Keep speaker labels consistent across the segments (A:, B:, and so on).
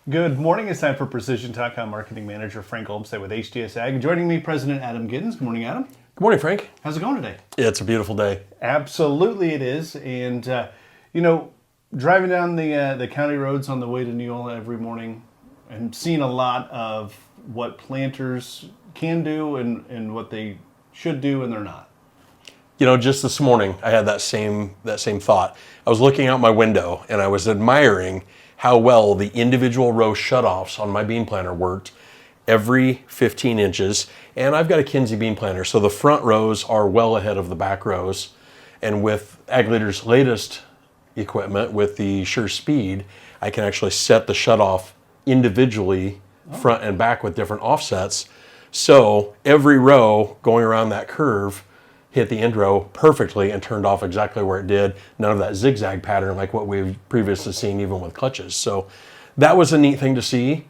A: Good morning. It's time for Precision Talk. I'm Marketing Manager Frank Olmsted with HDS Ag. Joining me, President Adam Gittins. Good morning, Adam.
B: Good morning, Frank.
A: How's it going today?
B: It's a beautiful day.
A: Absolutely it is. And, driving down the county roads on the way to Neola every morning and seeing a lot of what planters can do and what they should do and they're not.
B: You know, just this morning, I had that same thought. I was looking out my window and I was admiring how well the individual row shutoffs on my bean planter worked every 15 inches. And I've got a Kinsey bean planter, so the front rows are well ahead of the back rows. And with Ag Leader's latest equipment, with the SureSpeed, I can actually set the shutoff individually, front and back with different offsets. So every row going around that curve hit the end row perfectly and turned off exactly where it did. None of that zigzag pattern like what we've previously seen even with clutches. So that was a neat thing to see.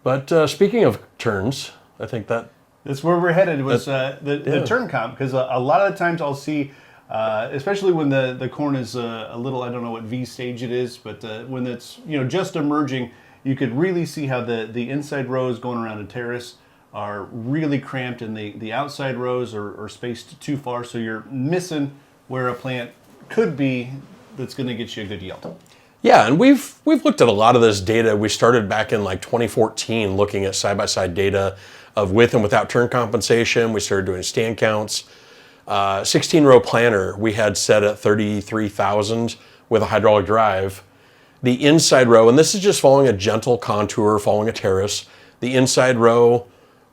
B: But speaking of turns, I think
A: that's where we're headed was the turn comp, because a lot of the times I'll see, especially when the corn is a little, I don't know what V stage it is, but when it's just emerging, you could really see how the inside rows going around a terrace are really cramped and the outside rows are spaced too far, so you're missing where a plant could be that's going to get you a good yield.
B: Yeah, and we've looked at a lot of this data. We started back in like 2014 looking at side-by-side data of with and without turn compensation. We started doing stand counts. 16-row planter we had set at 33,000 with a hydraulic drive. The inside row, and this is just following a gentle contour, following a terrace. The inside row,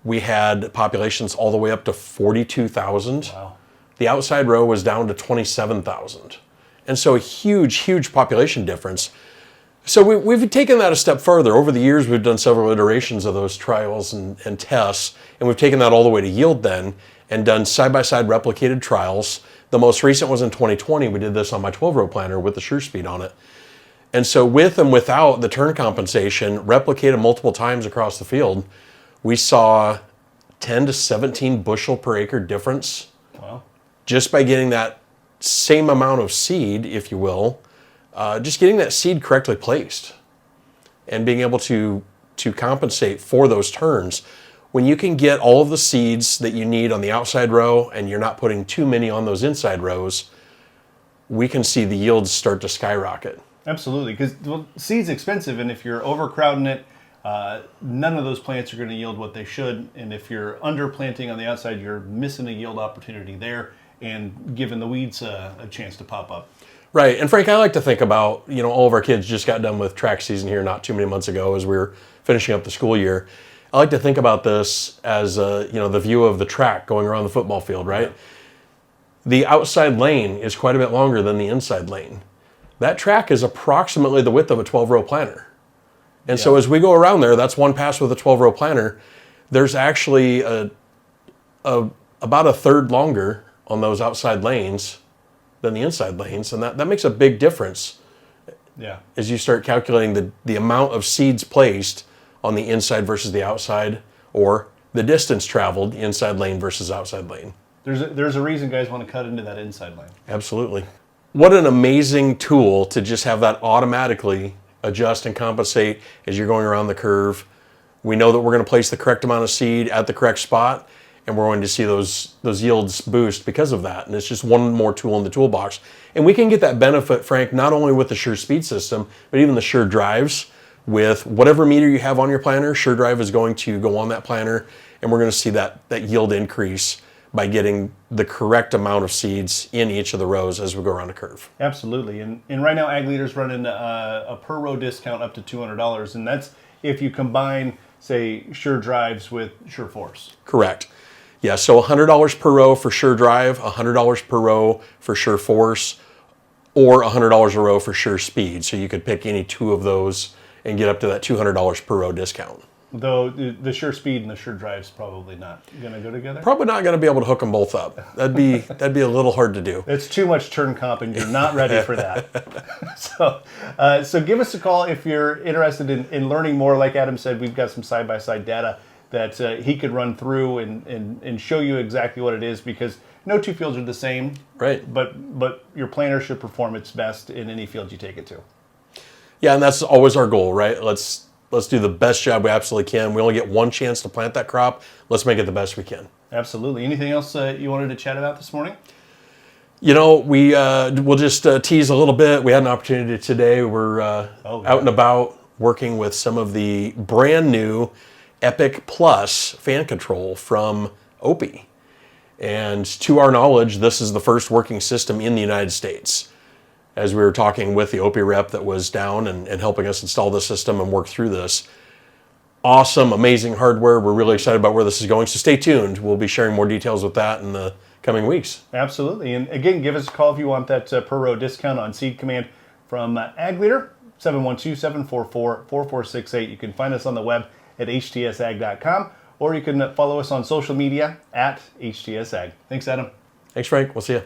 B: we had populations all the way up to 42,000.
A: Wow.
B: The outside row was down to 27,000. And so a huge population difference. So we've taken that a step further. Over the years, we've done several iterations of those trials and tests, and we've taken that all the way to yield then and done side-by-side replicated trials. The most recent was in 2020. We did this on my 12-row planter with the SureSpeed on it. And so with and without the turn compensation, replicated multiple times across the field, we saw 10 to 17 bushel per acre difference.
A: Wow. Just
B: by getting that same amount of seed, if you will, just getting that seed correctly placed and being able to compensate for those turns. When you can get all of the seeds that you need on the outside row and you're not putting too many on those inside rows, we can see the yields start to skyrocket.
A: Absolutely, because seed's expensive, and if you're overcrowding it, none of those plants are going to yield what they should. And if you're underplanting on the outside, you're missing a yield opportunity there and giving the weeds a chance to pop up.
B: Right. And Frank, I like to think about, all of our kids just got done with track season here not too many months ago as we were finishing up the school year. I like to think about this as, the view of the track going around the football field, right? Yeah. The outside lane is quite a bit longer than the inside lane. That track is approximately the width of a 12-row planter. And so as we go around there, that's one pass with a 12-row planter. There's actually about a third longer on those outside lanes than the inside lanes. And that makes a big difference.
A: Yeah.
B: As you start calculating the amount of seeds placed on the inside versus the outside, or the distance traveled, inside lane versus outside lane.
A: There's a reason guys want to cut into that inside lane.
B: Absolutely. What an amazing tool to just have that automatically adjust and compensate as you're going around the curve. We know that we're going to place the correct amount of seed at the correct spot, and we're going to see those yields boost because of that. And it's just one more tool in the toolbox. And we can get that benefit, Frank, not only with the SureSpeed system, but even the SureDrives. With whatever meter you have on your planter, SureDrive is going to go on that planter, and we're going to see that yield increase by getting the correct amount of seeds in each of the rows as we go around a curve.
A: Absolutely. And right now, Ag Leader's running a per row discount up to $200, and that's if you combine, say, SureDrives with SureForce.
B: Correct. Yeah, so $100 per row for SureDrive, $100 per row for SureForce, or $100 a row for SureSpeed. So you could pick any two of those and get up to that $200 per row discount.
A: Though the SureSpeed and the SureDrive's probably not going to go together?
B: Probably not going to be able to hook them both up. That'd be a little hard to do.
A: It's too much turn comp, and you're not ready for that. So give us a call if you're interested in learning more. Like Adam said, we've got some side-by-side data that he could run through and show you exactly what it is, because no two fields are the same.
B: Right.
A: But your planter should perform its best in any field you take it to.
B: Yeah, and that's always our goal, right? Let's do the best job we absolutely can. We only get one chance to plant that crop. Let's make it the best we can.
A: Absolutely. Anything else you wanted to chat about this morning?
B: You know, we'll just tease a little bit. We had an opportunity today. We're out and about working with some of the brand new Epic Plus fan control from Opie. And to our knowledge, this is the first working system in the United States. As we were talking with the Opie rep that was down and helping us install the system and work through this. Awesome, amazing hardware. We're really excited about where this is going. So stay tuned. We'll be sharing more details with that in the coming weeks.
A: Absolutely. And again, give us a call if you want that per row discount on SeedCommand from Ag Leader, 712-744-4468. You can find us on the web at htsag.com, or you can follow us on social media at HTSAG. Thanks, Adam.
B: Thanks, Frank. We'll see you.